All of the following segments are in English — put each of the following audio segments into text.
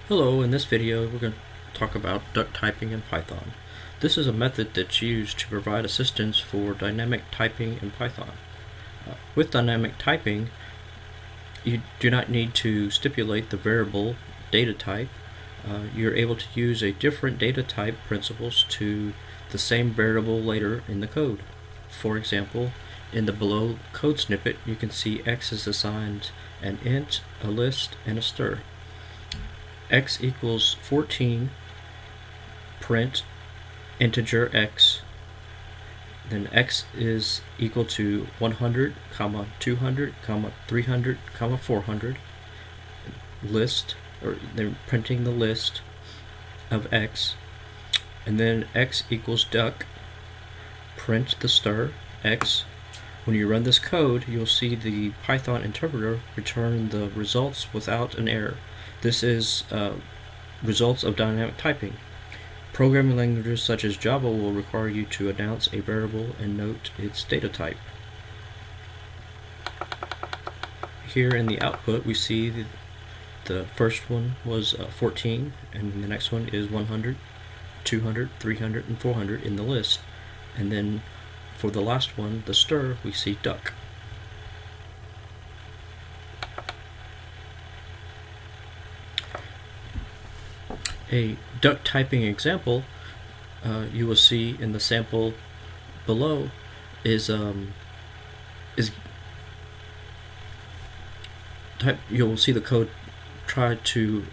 Hello, in this video we're going to talk about duck typing in Python. This is a method that's used to provide assistance for dynamic typing in Python. With dynamic typing, you do not need to stipulate the variable data type. You're able to use a different data type principles to the same variable later in the code. For example, in the below code snippet you can see X is assigned an int, a list, and a str. X equals 14, print integer X, then X is equal to 100, 200, 300, 400, list, or they're printing the list of X, and then X equals duck, print the str X. When you run this code, you'll see the Python interpreter return the results without an error. This is results of dynamic typing. Programming languages such as Java will require you to announce a variable and note its data type. Here in the output we see the first one was 14, and the next one is 100, 200, 300, and 400 in the list. And then for the last one, the str, we see duck. A duck typing example you will see in the sample below is you'll see the code try to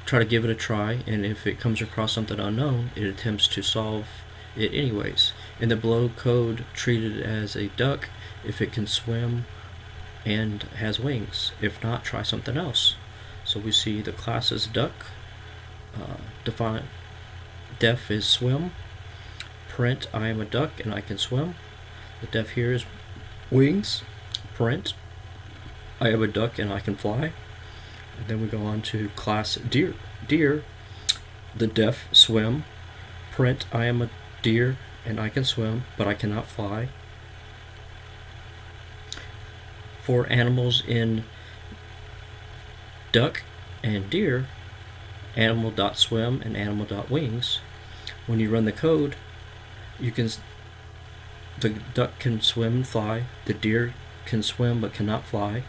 give it a try, and if it comes across something unknown, it attempts to solve it anyways. In the below code, treat it as a duck if it can swim and has wings. If not, try something else. So we see the class is duck, def is swim, print I am a duck and I can swim. The def here is wings, print I am a duck and I can fly. And then we go on to class deer. The def swim, print I am a deer and I can swim but I cannot fly. For animals in duck and deer, animal.swim and animal.wings. When you run the code, the duck can swim and fly, the deer can swim but cannot fly,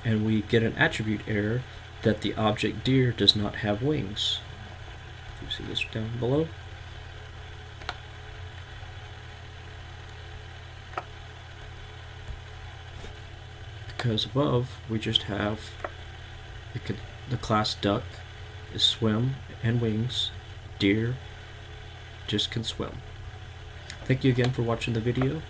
and we get an attribute error that the object deer does not have wings. If you see this down below. Because above we just have the class duck is swim and wings, deer just can swim. Thank you again for watching the video.